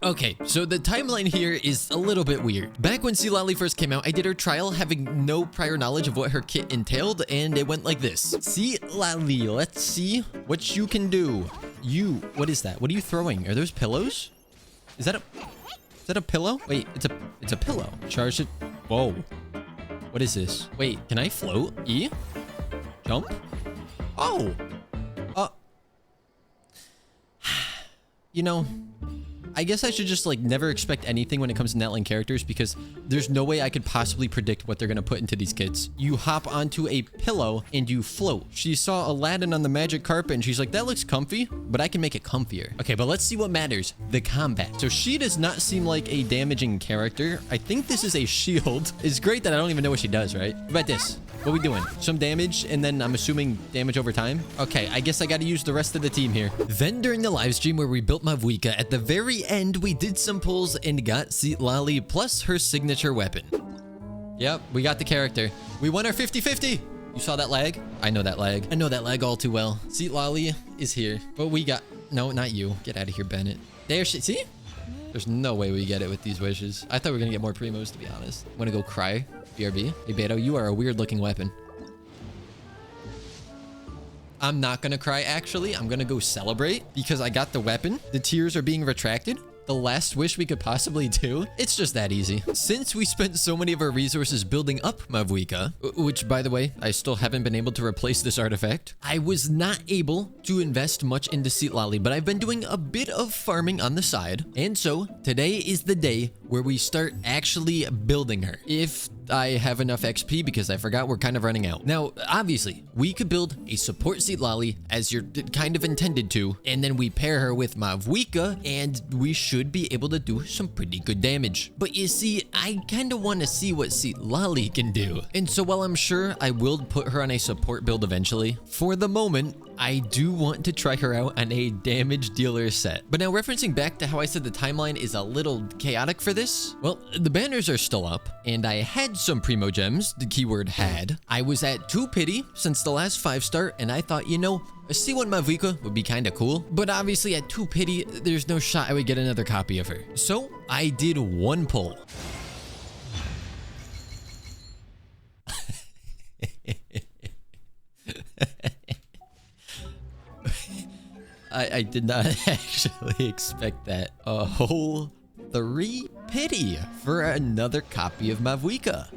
Okay, so the timeline here is a little bit weird. Back when Citlali first came out, I did her trial having no prior knowledge of what her kit entailed, and it went like this. Citlali, let's see what you can do. What is that? What are you throwing? Are those pillows? Is that a pillow? Wait, it's a pillow. Charge it. Whoa. What is this? Wait, can I float? E? Jump? Oh. You know, I guess I should just like never expect anything when it comes to Natline characters, because there's no way I could possibly predict what they're going to put into these kits. You hop onto a pillow and you float. She saw Aladdin on the magic carpet and she's like, that looks comfy, but I can make it comfier. Okay, but let's see what matters. The combat. So she does not seem like a damaging character. I think this is a shield. It's great that I don't even know what she does, right? What about this? What are we doing? Some damage, and then I'm assuming damage over time? Okay, I guess I gotta use the rest of the team here. Then during the live stream where we built Mavuika, at the very end, we did some pulls and got Citlali plus her signature weapon. Yep, we got the character. We won our 50-50. You saw that lag? I know that lag. I know that lag all too well. Citlali is here, but we got... No, not you. Get out of here, Bennett. There she... See? There's no way we get it with these wishes. I thought we were gonna get more primos, to be honest. Wanna go cry? BRB. Hey, Beto, you are a weird-looking weapon. I'm not gonna cry, actually. I'm gonna go celebrate because I got the weapon. The tears are being retracted. The last wish we could possibly do. It's just that easy. Since we spent so many of our resources building up Mavuika, which, by the way, I still haven't been able to replace this artifact, I was not able to invest much into Citlali, but I've been doing a bit of farming on the side. And so today is the day where we start actually building her. If I have enough XP, because I forgot we're kind of running out. Now, obviously, we could build a support Citlali as you're kind of intended to, and then we pair her with Mavuika, and we should be able to do some pretty good damage. But you see, I kind of want to see what Citlali can do. And so while I'm sure I will put her on a support build eventually, for the moment, I do want to try her out on a damage dealer set. But now, referencing back to how I said the timeline is a little chaotic for this, well, the banners are still up, and I had some primo gems, the keyword had. I was at 2 pity since the last 5-star, and I thought, you know, a C1 Mavuika would be kind of cool, but obviously at 2 pity, there's no shot I would get another copy of her. So I did 1 pull. I did not actually expect that. A whole 3 pity for another copy of Mavuika.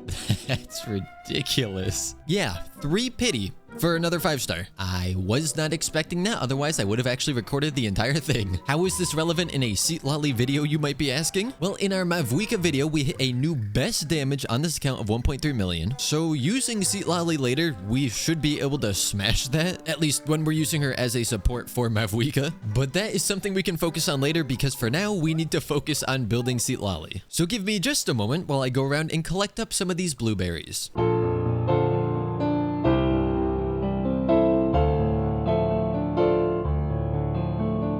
That's ridiculous. Yeah, 3 pity for another 5-star. I was not expecting that, otherwise I would have actually recorded the entire thing. How is this relevant in a Citlali video, you might be asking? Well, in our Mavuika video, we hit a new best damage on this account of 1.3 million. So using Citlali later, we should be able to smash that, at least when we're using her as a support for Mavuika. But that is something we can focus on later, because for now, we need to focus on building Citlali. So give me just a moment while I go around and collect up some of these blueberries.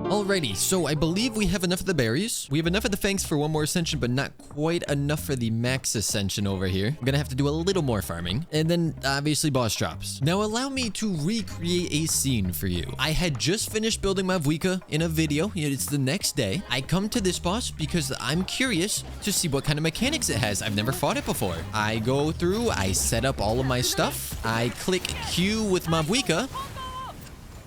Alrighty, so I believe we have enough of the berries. We have enough of the fangs for 1 more ascension, but not quite enough for the max ascension over here. I'm gonna have to do a little more farming. And then, obviously, boss drops. Now, allow me to recreate a scene for you. I had just finished building Mavuika in a video. It's the next day. I come to this boss because I'm curious to see what kind of mechanics it has. I've never fought it before. I go through, I set up all of my stuff. I click Q with Mavuika.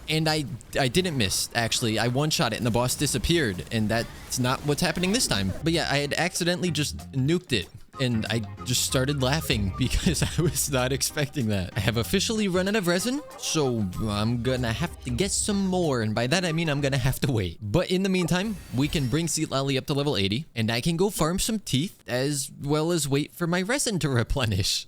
And I didn't miss, actually. I one-shot it and the boss disappeared, and that's not what's happening this time. But yeah, I had accidentally just nuked it, and I just started laughing because I was not expecting that. I have officially run out of resin, so I'm gonna have to get some more, and by that I mean I'm gonna have to wait. But in the meantime, we can bring Citlali up to level 80, and I can go farm some teeth, as well as wait for my resin to replenish.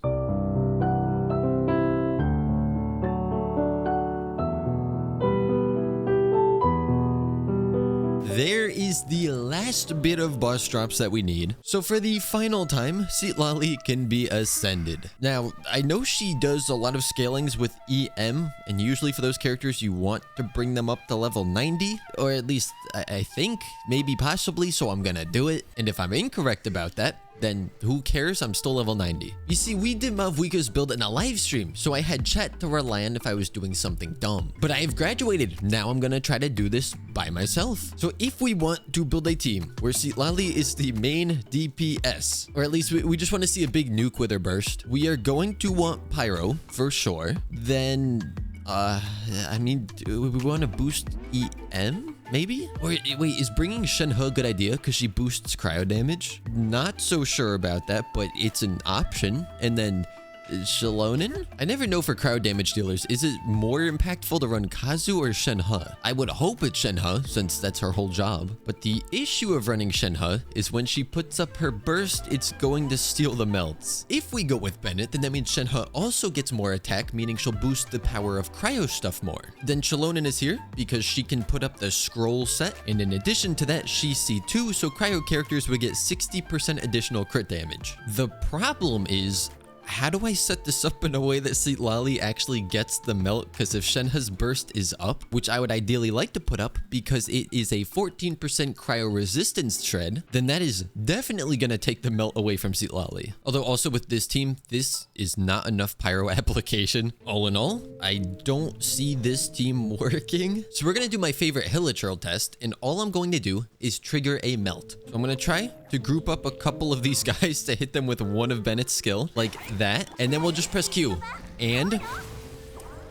There is the last bit of boss drops that we need. So for the final time, Citlali can be ascended. Now, I know she does a lot of scalings with EM, and usually for those characters, you want to bring them up to level 90, or at least I think, maybe possibly, so I'm gonna do it. And if I'm incorrect about that, then who cares? I'm still level 90. You see, we did Mavuika's build in a live stream, so I had chat to rely on if I was doing something dumb. But I have graduated. Now I'm gonna try to do this by myself. So if we want to build a team where Citlali is the main DPS, or at least we just want to see a big nuke with her burst, we are going to want Pyro for sure. Then, I mean, do we want to boost EM? Maybe? Or wait, is bringing Shenhe a good idea because she boosts cryo damage? Not so sure about that, but it's an option. And then Shalonen? I never know for cryo damage dealers. Is it more impactful to run Kazu or Shenhe? I would hope it's Shenhe, since that's her whole job. But the issue of running Shenhe is when she puts up her burst, it's going to steal the melts. If we go with Bennett, then that means Shenhe also gets more attack, meaning she'll boost the power of cryo stuff more. Then Shalonen is here because she can put up the scroll set, and in addition to that, she's C2, so cryo characters would get 60% additional crit damage. The problem is, how do I set this up in a way that Citlali actually gets the melt? Because if Shenhe's burst is up, which I would ideally like to put up because it is a 14% cryo resistance shred, then that is definitely going to take the melt away from Citlali. Although also with this team, this is not enough pyro application. All in all, I don't see this team working. So we're going to do my favorite Hilichurl test, and all I'm going to do is trigger a melt. So I'm going to try to group up a couple of these guys to hit them with one of Bennett's skill, like that, and then we'll just press Q, and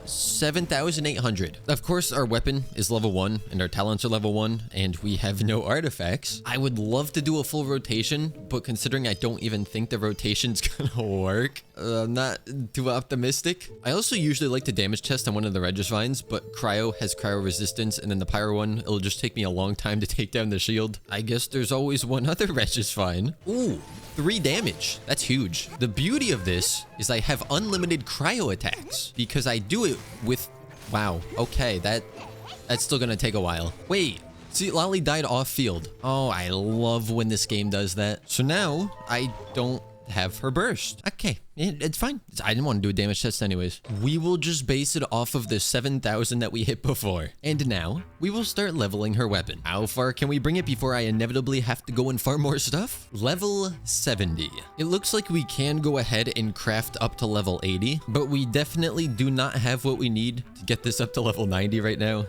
7,800. Of course, our weapon is level 1 and our talents are level 1 and we have no artifacts. I would love to do a full rotation, but considering I don't even think the rotation's gonna work, I'm not too optimistic. I also usually like to damage test on one of the Regisvines, but cryo has cryo resistance, and then the pyro one, it'll just take me a long time to take down the shield. I guess there's always one other Regisvine. Ooh, 3 damage. That's huge. The beauty of this is I have unlimited cryo attacks because I do it with... Wow, okay, that's still gonna take a while. Wait, Citlali died off field. Oh, I love when this game does that. So now I don't have her burst. Okay, it's fine. I didn't want to do a damage test anyways. We will just base it off of the 7,000 that we hit before. And now we will start leveling her weapon. How far can we bring it before I inevitably have to go and farm more stuff? Level 70. It looks like we can go ahead and craft up to level 80, but we definitely do not have what we need to get this up to level 90 right now.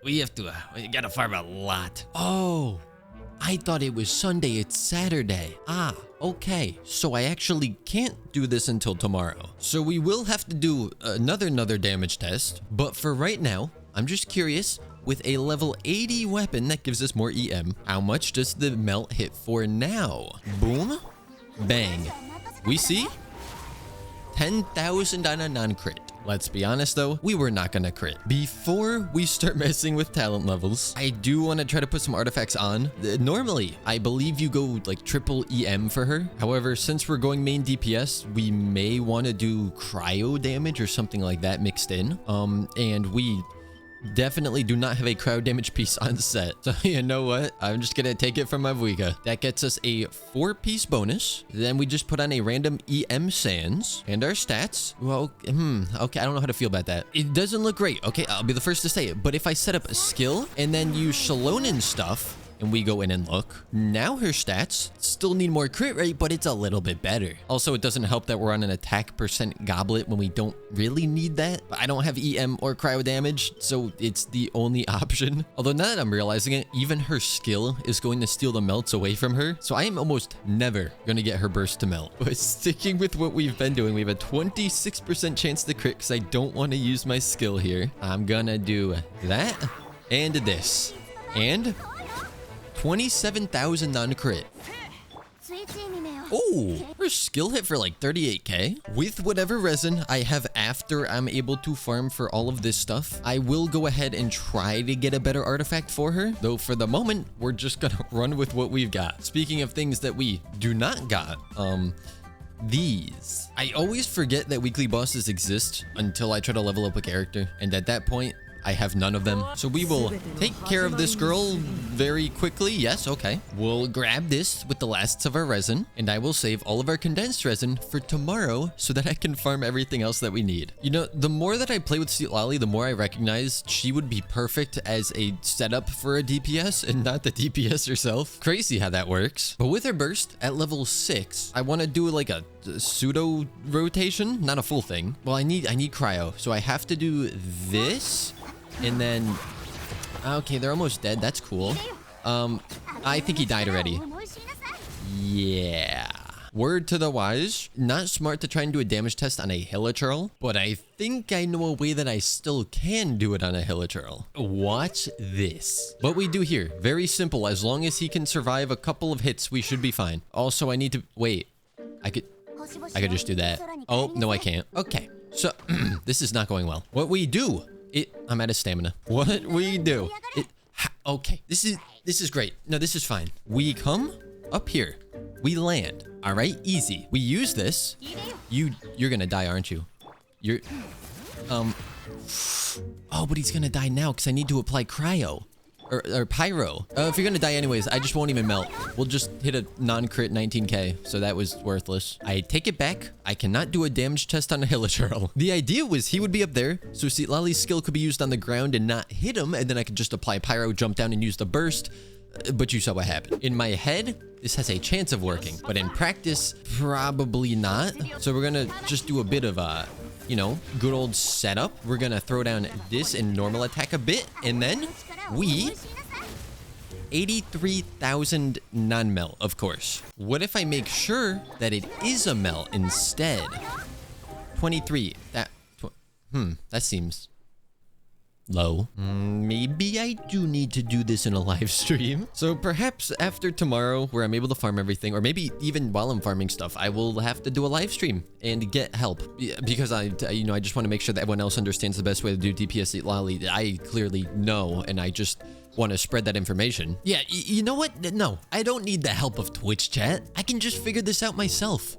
We gotta farm a lot. Oh, I thought it was Sunday, it's Saturday. Ah, okay. So I actually can't do this until tomorrow. So we will have to do another damage test. But for right now, I'm just curious, with a level 80 weapon that gives us more EM, how much does the melt hit for now? Boom, bang. We see 10,000 on a non-crit. Let's be honest though, we were not gonna crit. Before we start messing with talent levels, I do want to try to put some artifacts on. Normally, I believe you go like triple EM for her. However, since we're going main DPS, we may want to do cryo damage or something like that mixed in. And we definitely do not have a cryo damage piece on set. So you know what? I'm just gonna take it from Mavuika. That gets us a 4-piece bonus. Then we just put on a random EM sands and our stats. Well, okay, I don't know how to feel about that. It doesn't look great. Okay, I'll be the first to say it. But if I set up a skill and then use Shalonen stuff, and we go in and look, now her stats still need more crit rate, but it's a little bit better. Also, it doesn't help that we're on an attack % goblet when we don't really need that. But I don't have EM or cryo damage, so it's the only option. Although now that I'm realizing it, even her skill is going to steal the melts away from her. So I am almost never going to get her burst to melt. But sticking with what we've been doing, we have a 26% chance to crit because I don't want to use my skill here. I'm gonna do that and this. And 27,000 non-crit. Oh, her skill hit for like 38k. With whatever resin I have after I'm able to farm for all of this stuff, I will go ahead and try to get a better artifact for her. Though for the moment, we're just gonna run with what we've got. Speaking of things that we do not got, these. I always forget that weekly bosses exist until I try to level up a character. And at that point, I have none of them. So we will take care of this girl very quickly. Yes, okay. We'll grab this with the lasts of our resin, and I will save all of our condensed resin for tomorrow so that I can farm everything else that we need. You know, the more that I play with Citlali, the more I recognize she would be perfect as a setup for a DPS and not the DPS herself. Crazy how that works. But with her burst at level 6, I want to do like a pseudo rotation, not a full thing. Well, I need cryo, so I have to do this, and then okay, they're almost dead. That's cool. I think he died already. Yeah. Word to the wise, not smart to try and do a damage test on a Hilichurl, but I think I know a way that I still can do it on a Hilichurl. Watch this. What we do here, very simple. As long as he can survive a couple of hits, we should be fine. Also, I need to wait. I could just do that. Oh, no, I can't. Okay. So this is not going well. What we do, I'm out of stamina. What we do, okay. This is great. No, this is fine. We come up here. We land. All right, easy. We use this. You're gonna die, aren't you? You're, oh, but he's gonna die now because I need to apply cryo. Or pyro. If you're gonna die anyways, I just won't even melt. We'll just hit a non-crit 19k, so that was worthless. I take it back. I cannot do a damage test on a Hilichurl. The idea was he would be up there, so Citlali's skill could be used on the ground and not hit him, and then I could just apply pyro, jump down, and use the burst. But you saw what happened. In my head, this has a chance of working, but in practice, probably not. So we're gonna just do a bit of a, you know, good old setup. We're gonna throw down this and normal attack a bit, and then we 83,000 non-melt, of course. What if I make sure that it is a melt instead? 23. That seems low. Maybe I do need to do this in a live stream. So perhaps after tomorrow, where I'm able to farm everything, or maybe even while I'm farming stuff, I will have to do a live stream and get help, because I just want to make sure that everyone else understands the best way to do DPS Citlali. I clearly know, and I just want to spread that information. Yeah, you know what? No, I don't need the help of Twitch chat. I can just figure this out myself.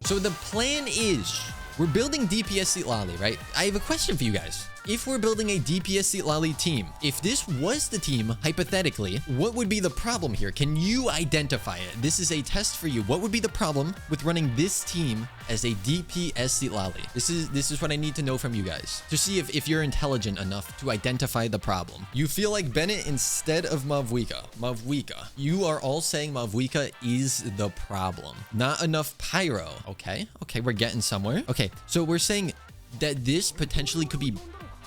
So the plan is, we're building DPS Citlali, right? I have a question for you guys. If we're building a DPS Citlali team, if this was the team, hypothetically, what would be the problem here? Can you identify it? This is a test for you. What would be the problem with running this team as a DPS Citlali? This is what I need to know from you guys to see if you're intelligent enough to identify the problem. You feel like Bennett instead of Mavuika. Mavuika. You are all saying Mavuika is the problem. Not enough pyro. Okay, we're getting somewhere. Okay, so we're saying that this potentially could be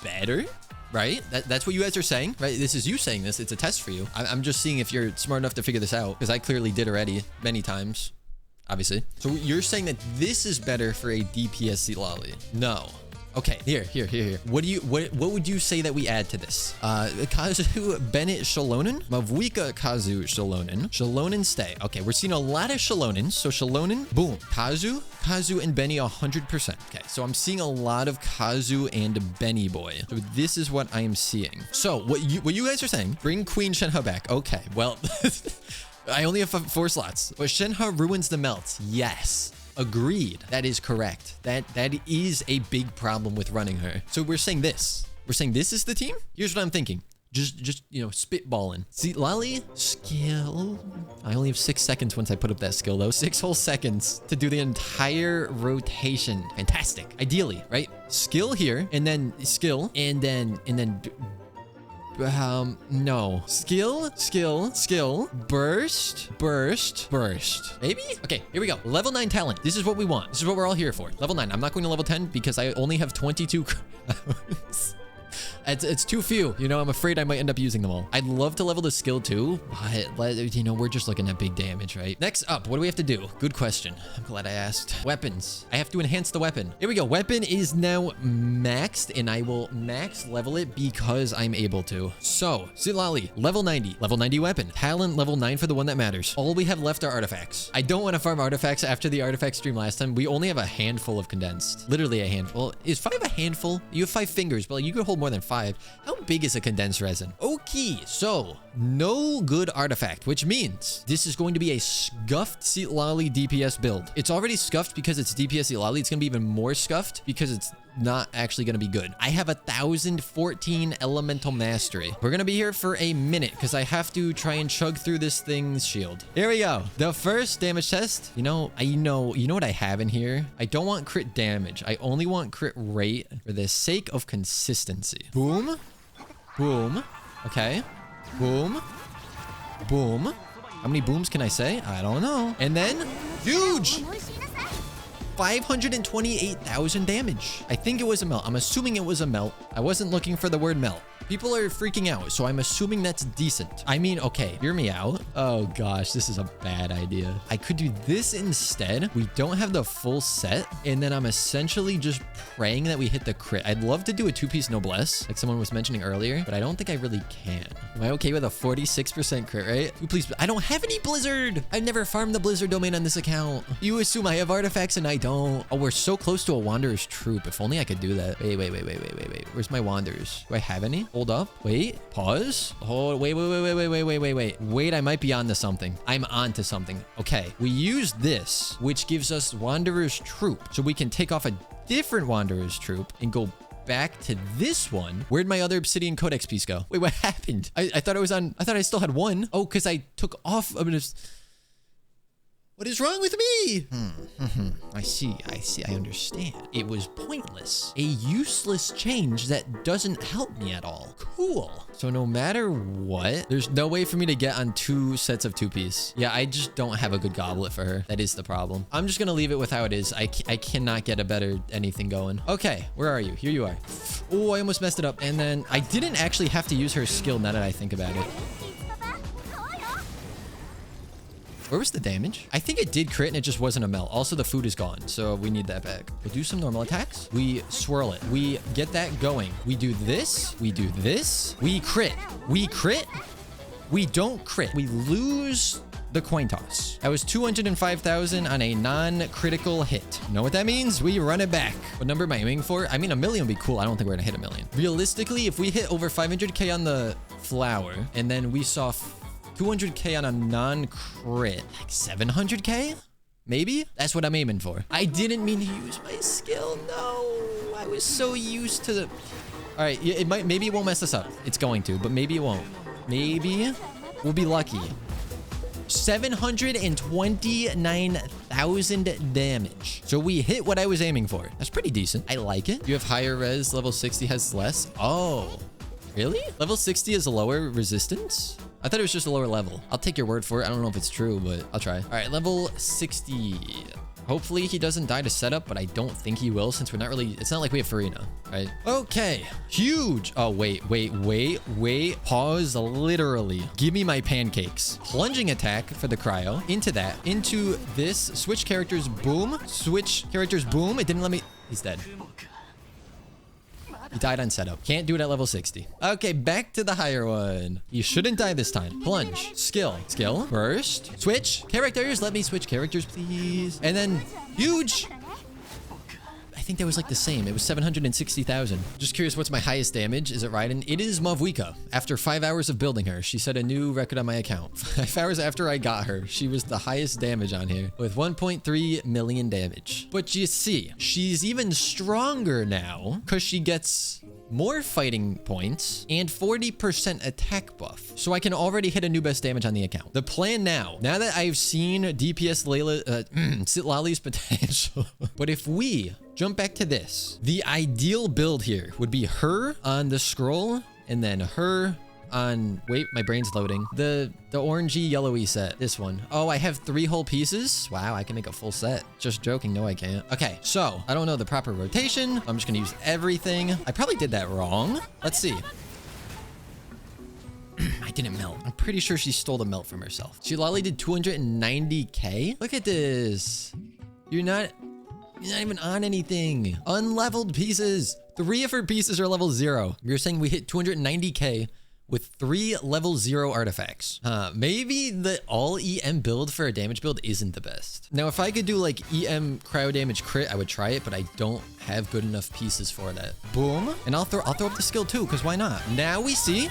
better, right? That's what you guys are saying, right? This is you saying this. It's a test for you. I'm just seeing if you're smart enough to figure this out, because I clearly did already many times, obviously. So you're saying that this is better for a DPS Citlali? No. Okay, here. What would you say that we add to this? Kazu, Bennett, Shalonen, Mavuika, Kazu, Shalonen, stay. Okay, we're seeing a lot of Shalonens. So Shalonen, boom. Kazu, and Benny 100%. Okay, so I'm seeing a lot of Kazu and Benny boy. So this is what I am seeing. So what you guys are saying, bring Queen Shenhe back. Okay, well, I only have 4 slots. But Shenhe ruins the melts. Yes. Agreed. That is correct. That is a big problem with running her. So we're saying this. We're saying this is the team? Here's what I'm thinking. Just you know, spitballing. Citlali, skill. I only have 6 seconds once I put up that skill, though. 6 whole seconds to do the entire rotation. Fantastic. Ideally, right? Skill here, and then skill, and then no. Skill, burst. Maybe? Okay, here we go. Level 9 talent. This is what we want. This is what we're all here for. Level 9. I'm not going to level 10 because I only have 22 crowns. It's too few. You know, I'm afraid I might end up using them all. I'd love to level the skill too, but you know, we're just looking at big damage, right? Next up, what do we have to do? Good question. I'm glad I asked. Weapons. I have to enhance the weapon. Here we go. Weapon is now maxed, and I will max level it because I'm able to. So, Citlali, level 90. Level 90 weapon. Talent level 9 for the one that matters. All we have left are artifacts. I don't want to farm artifacts after the artifact stream last time. We only have a handful of condensed. Literally a handful. Is 5 a handful? You have 5 fingers, but like, you could hold more than 5. How big is a condensed resin? Okay, so no good artifact, which means this is going to be a scuffed Citlali DPS build. It's already scuffed because it's DPS Citlali. It's going to be even more scuffed because it's not actually going to be good. I have 1,014 elemental mastery. We're going to be here for a minute because I have to try and chug through this thing's shield. Here we go. The first damage test. You know what I have in here? I don't want crit damage. I only want crit rate for the sake of consistency. Boom. Boom. Okay. Boom. Boom. How many booms can I say? I don't know. And then, huge! 528,000 damage. I think it was a melt. I'm assuming it was a melt. I wasn't looking for the word melt. People are freaking out, so I'm assuming that's decent. I mean, okay, hear me out. Oh gosh, this is a bad idea. I could do this instead. We don't have the full set, and then I'm essentially just praying that we hit the crit. I'd love to do a two-piece noblesse, like someone was mentioning earlier, but I don't think I really can. Am I okay with a 46% crit rate? Please, I don't have any blizzard. I never farmed the blizzard domain on this account. You assume I have artifacts and I don't. Oh, we're so close to a wanderer's troop. If only I could do that. Wait. Where's my wanderers? Do I have any? Hold up. Wait. Pause. Oh, wait. Wait, I might be onto something. I'm onto something. Okay. We use this, which gives us Wanderer's Troop. So we can take off a different Wanderer's Troop and go back to this one. Where'd my other Obsidian Codex piece go? Wait, what happened? I thought I was on... I thought I still had one. Oh, because I took off... What is wrong with me? I see. I understand. It was pointless. A useless change that doesn't help me at all. Cool. So no matter what, there's no way for me to get on two sets of two-piece. Yeah, I just don't have a good goblet for her. That is the problem. I'm just gonna leave it with how it is. I cannot get a better anything going. Okay, where are you? Here you are. Oh, I almost messed it up. And then I didn't actually have to use her skill now that I think about it. Where was the damage? I think it did crit and it just wasn't a melt. Also, the food is gone, so we need that back. We'll do some normal attacks. We swirl it. We get that going. We do this. We do this. We crit. We crit. We don't crit. We lose the coin toss. That was 205,000 on a non-critical hit. You know what that means? We run it back. What number am I aiming for? I mean, 1 million would be cool. I don't think we're gonna hit 1 million. Realistically, if we hit over 500k on the flower, and then we saw 200k on a non-crit, like 700k? Maybe? That's what I'm aiming for. I didn't mean to use my skill. No, I was so used to the... All right, maybe it won't mess us up. It's going to, but maybe it won't. Maybe we'll be lucky. 729,000 damage. So we hit what I was aiming for. That's pretty decent. I like it. You have higher res, level 60 has less. Oh, really? Level 60 is a lower resistance? I thought it was just a lower level. I'll take your word for it. I don't know if it's true, but I'll try. All right, level 60. Hopefully he doesn't die to setup, but I don't think he will since we're not really... It's not like we have Farina, right? Okay, huge. Oh, wait. Pause, literally. Give me my pancakes. Plunging attack for the cryo. Into that. Into this. Switch characters, boom. Switch characters, boom. It didn't let me... He's dead. He died on setup. Can't do it at level 60. Okay, back to the higher one. You shouldn't die this time. Plunge. Skill. Skill. Burst. Switch. Characters. Let me switch characters, please. And then huge. I think that was like the same. It was 760,000. Just curious, what's my highest damage? Is it Raiden? It is Mavuika. After 5 hours of building her, she set a new record on my account. 5 hours after I got her, she was the highest damage on here with 1.3 million damage. But you see, she's even stronger now because she gets more fighting points and 40% attack buff. So I can already hit a new best damage on the account. The plan now that I've seen DPS Citlali's potential, but if we jump back to this, the ideal build here would be her on the scroll and then her on... Wait, my brain's loading. The orangey yellowy set. This one. Oh, I have 3 whole pieces? Wow, I can make a full set. Just joking. No, I can't. Okay, so I don't know the proper rotation. I'm just gonna use everything. I probably did that wrong. Let's see. I didn't melt. I'm pretty sure she stole the melt from herself. Citlali did 290k. Look at this. You're not even on anything. Unleveled pieces. 3 of her pieces are level 0. You're saying we hit 290k with 3 level 0 artifacts. Maybe the all EM build for a damage build isn't the best. Now, if I could do like EM cryo damage crit, I would try it, but I don't have good enough pieces for that. Boom. And I'll throw up the skill too, because why not? Now we see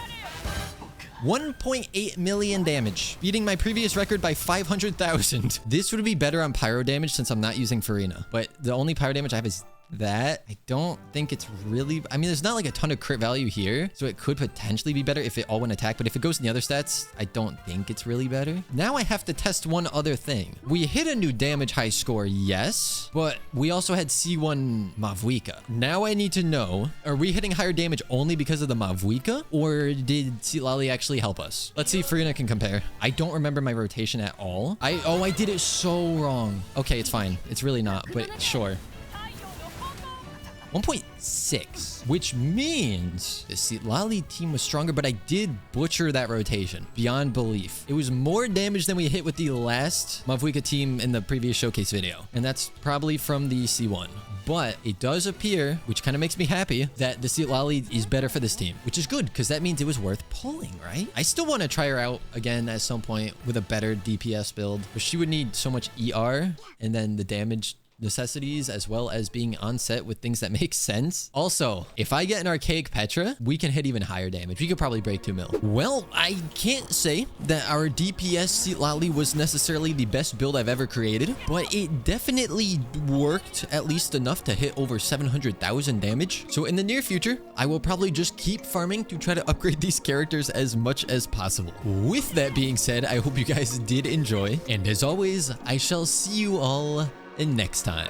1.8 million damage, beating my previous record by 500,000. This would be better on pyro damage since I'm not using Farina, but the only pyro damage I have is that. I don't think it's really... I mean, there's not like a ton of crit value here, so it could potentially be better if it all went attack. But if it goes in the other stats, I don't think it's really better. Now I have to test one other thing. We hit a new damage high score, yes, but we also had C1 Mavuika. Now I need to know, are we hitting higher damage only because of the Mavuika, or did Citlali actually help us? Let's see if Frina can compare. I don't remember my rotation at all. I did it so wrong. Okay, it's fine. It's really not, but sure. 1.6, which means the Citlali team was stronger, but I did butcher that rotation beyond belief. It was more damage than we hit with the last Mavuika team in the previous showcase video, and that's probably from the C1. But it does appear, which kind of makes me happy, that the Citlali is better for this team, which is good because that means it was worth pulling, right? I still want to try her out again at some point with a better DPS build, but she would need so much ER and then the damage necessities, as well as being on set with things that make sense. Also, if I get an archaic Petra, we can hit even higher damage. We could probably break 2 mil. Well, I can't say that our DPS Citlali was necessarily the best build I've ever created, but it definitely worked at least enough to hit over 700,000 damage. So in the near future, I will probably just keep farming to try to upgrade these characters as much as possible. With that being said, I hope you guys did enjoy, and as always, I shall see you all next time.